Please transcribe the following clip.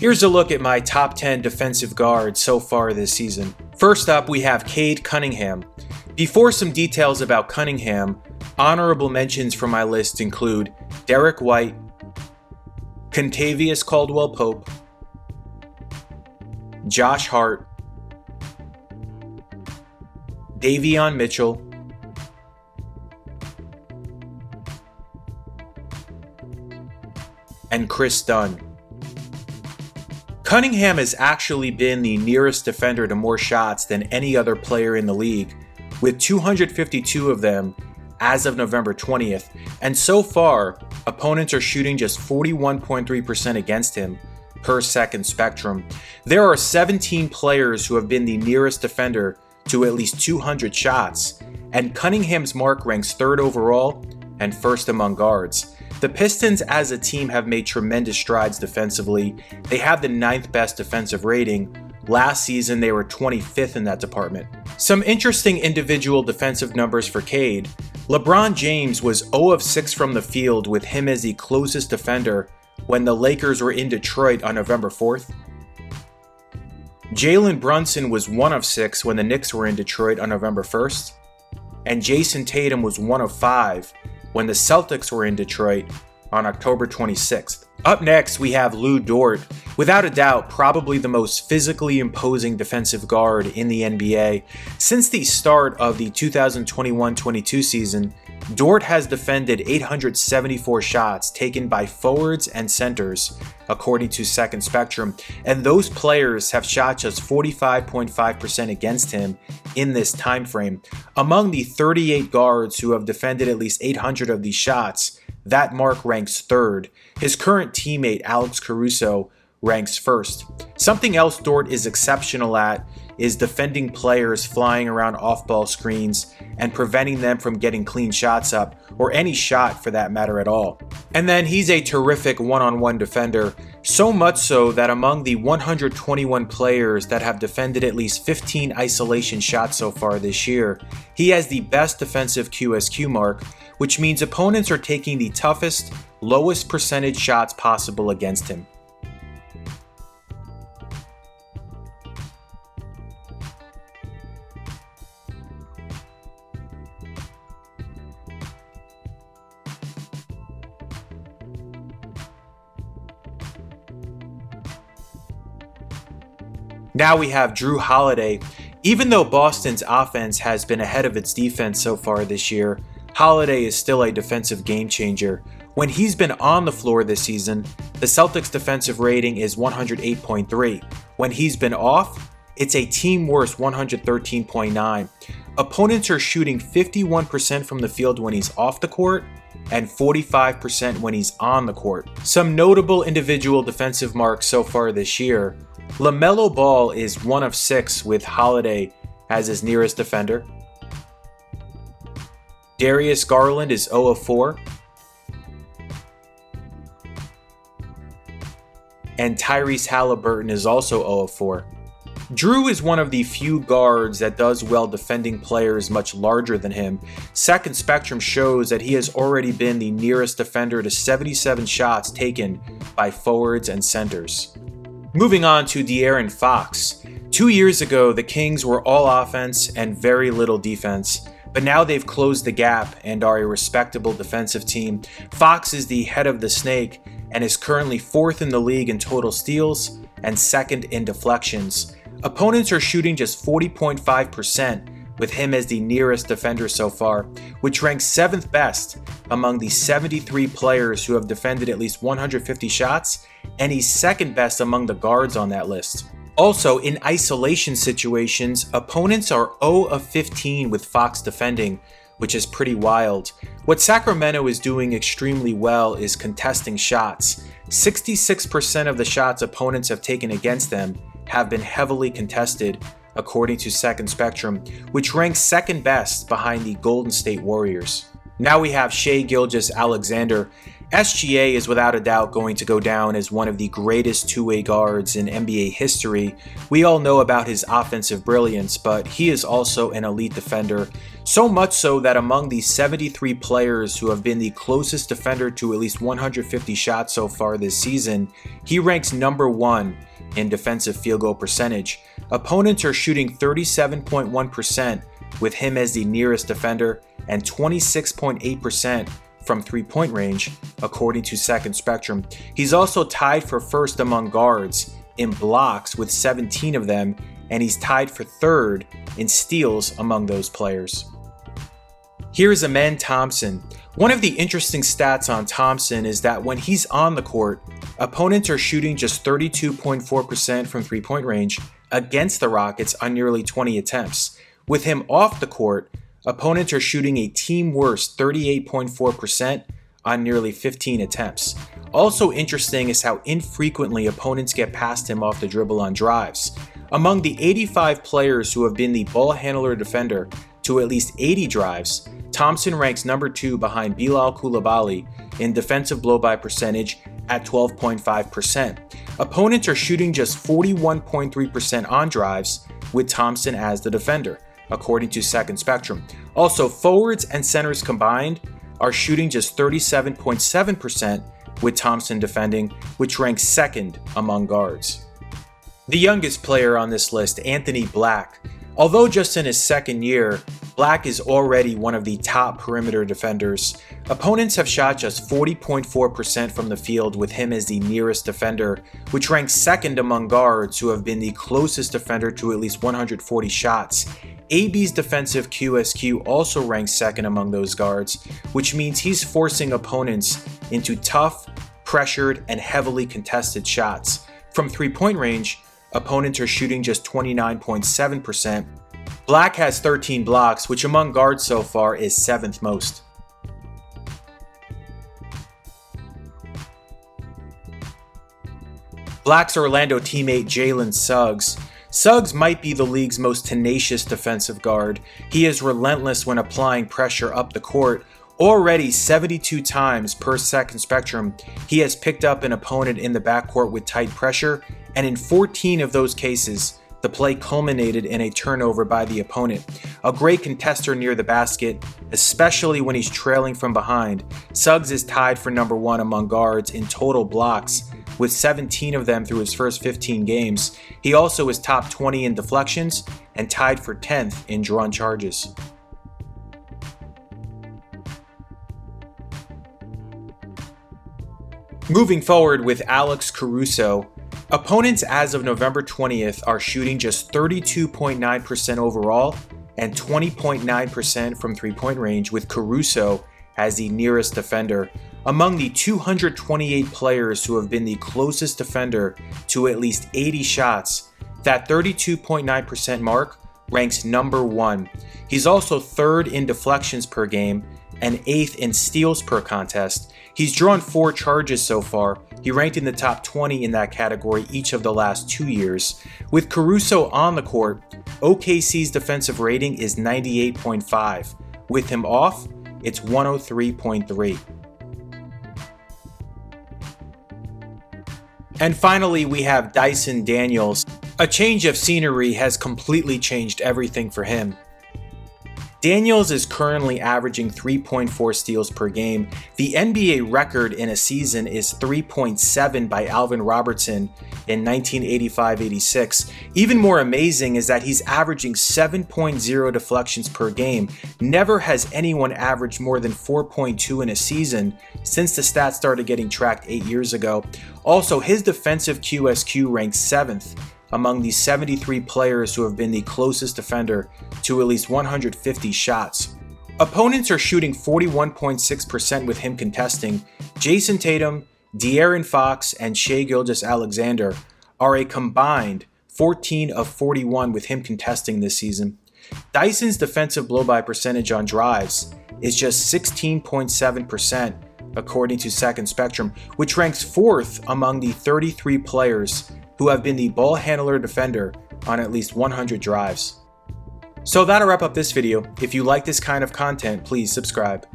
Here's a look at my top 10 defensive guards so far this season. First up, we have Cade Cunningham. Before some details about Cunningham, honorable mentions from my list include Derek White, Kentavious Caldwell-Pope, Josh Hart, Davion Mitchell, and Chris Dunn. Cunningham has actually been the nearest defender to more shots than any other player in the league, with 252 of them as of November 20th, and so far, opponents are shooting just 41.3% against him per second spectrum. There are 17 players who have been the nearest defender to at least 200 shots, and Cunningham's mark ranks third overall and first among guards. The Pistons as a team have made tremendous strides defensively. They have the 9th best defensive rating. Last season, they were 25th in that department. Some interesting individual defensive numbers for Cade. LeBron James was 0 of 6 from the field with him as the closest defender when the Lakers were in Detroit on November 4th. Jalen Brunson was 1 of 6 when the Knicks were in Detroit on November 1st. And Jason Tatum was 1 of 5 when the Celtics were in Detroit on October 26th. Up next, we have Lu Dort, without a doubt probably the most physically imposing defensive guard in the NBA. Since the start of the 2021-22 season, Dort has defended 874 shots taken by forwards and centers, according to Second Spectrum, and those players have shot just 45.5% against him in this time frame. Among the 38 guards who have defended at least 800 of these shots, that mark ranks third. His current teammate Alex Caruso ranks first. Something else Dort is exceptional at is defending players flying around off-ball screens and preventing them from getting clean shots up, or any shot for that matter at all. And then he's a terrific one-on-one defender, so much so that among the 121 players that have defended at least 15 isolation shots so far this year, he has the best defensive QSQ mark, which means opponents are taking the toughest, lowest percentage shots possible against him. Now we have Jrue Holiday. Even though Boston's offense has been ahead of its defense so far this year, Holiday is still a defensive game changer. When he's been on the floor this season, the Celtics' defensive rating is 108.3. When he's been off, it's a team worst 113.9. Opponents are shooting 51% from the field when he's off the court and 45% when he's on the court. Some notable individual defensive marks so far this year. LaMelo Ball is 1 of 6 with Holiday as his nearest defender. Darius Garland is 0 of 4. And Tyrese Halliburton is also 0 of 4. Jrue is one of the few guards that does well defending players much larger than him. Second Spectrum shows that he has already been the nearest defender to 77 shots taken by forwards and centers. Moving on to DeAaron Fox. 2 years ago, the Kings were all offense and very little defense, but now they've closed the gap and are a respectable defensive team. Fox is the head of the snake and is currently 4th in the league in total steals and 2nd in deflections. Opponents are shooting just 40.5% with him as the nearest defender so far, which ranks 7th best among the 73 players who have defended at least 150 shots, and he's 2nd best among the guards on that list. Also, in isolation situations, opponents are 0 of 15 with Fox defending, which is pretty wild. What Sacramento is doing extremely well is contesting shots. 66% of the shots opponents have taken against them have been heavily contested, according to Second Spectrum, which ranks 2nd best behind the Golden State Warriors. Now we have Shai Gilgeous-Alexander, SGA is without a doubt going to go down as one of the greatest two-way guards in NBA history. We all know about his offensive brilliance, but he is also an elite defender. So much so that among the 73 players who have been the closest defender to at least 150 shots so far this season, he ranks number 1 in defensive field goal percentage. Opponents are shooting 37.1% with him as the nearest defender and 26.8% from three-point range, according to Second Spectrum. He's also tied for first among guards in blocks with 17 of them, and he's tied for third in steals among those players. Here's Amen Thompson. One of the interesting stats on Thompson is that when he's on the court, opponents are shooting just 32.4% from three-point range against the Rockets on nearly 20 attempts. With him off the court, opponents are shooting a team worst 38.4% on nearly 15 attempts. Also interesting is how infrequently opponents get past him off the dribble on drives. Among the 85 players who have been the ball handler defender to at least 80 drives, Thompson ranks number 2 behind Bilal Coulibaly in defensive blow-by percentage at 12.5%. Opponents are shooting just 41.3% on drives with Thompson as the defender, according to Second Spectrum. Also, forwards and centers combined are shooting just 37.7% with Thompson defending, which ranks second among guards. The youngest player on this list, Anthony Black. Although just in his second year, Black is already one of the top perimeter defenders. Opponents have shot just 40.4% from the field with him as the nearest defender, which ranks second among guards who have been the closest defender to at least 140 shots. AB's defensive QSQ also ranks second among those guards, which means he's forcing opponents into tough, pressured, and heavily contested shots. From three-point range, opponents are shooting just 29.7%. Black has 13 blocks, which among guards so far is 7th most. Black's Orlando teammate Jaylen Suggs. Suggs might be the league's most tenacious defensive guard. He is relentless when applying pressure up the court. Already 72 times per Second Spectrum, he has picked up an opponent in the backcourt with tight pressure, and in 14 of those cases, the play culminated in a turnover by the opponent. A great contester near the basket, especially when he's trailing from behind. Suggs is tied for number 1 among guards in total blocks, with 17 of them through his first 15 games. He also is top 20 in deflections and tied for 10th in drawn charges. Moving forward with Alex Caruso, opponents as of November 20th are shooting just 32.9% overall and 20.9% from three-point range, with Caruso as the nearest defender. Among the 228 players who have been the closest defender to at least 80 shots, that 32.9% mark ranks number 1. He's also 3rd in deflections per game and 8th in steals per contest. He's drawn 4 charges so far. He ranked in the top 20 in that category each of the last 2 years. With Caruso on the court, OKC's defensive rating is 98.5. With him off, it's 103.3. And finally, we have Dyson Daniels. A change of scenery has completely changed everything for him. Daniels is currently averaging 3.4 steals per game. The NBA record in a season is 3.7 by Alvin Robertson in 1985-86. Even more amazing is that he's averaging 7.0 deflections per game. Never has anyone averaged more than 4.2 in a season since the stats started getting tracked 8 years ago. Also, his defensive QSQ ranks 7th among the 73 players who have been the closest defender to at least 150 shots. Opponents are shooting 41.6% with him contesting. Jason Tatum, DeAaron Fox, and Shai Gilgeous-Alexander are a combined 14 of 41 with him contesting this season. Dyson's defensive blow-by percentage on drives is just 16.7%, according to Second Spectrum, which ranks 4th among the 33 players who have been the ball handler defender on at least 100 drives. So that'll wrap up this video. If you like this kind of content, please subscribe.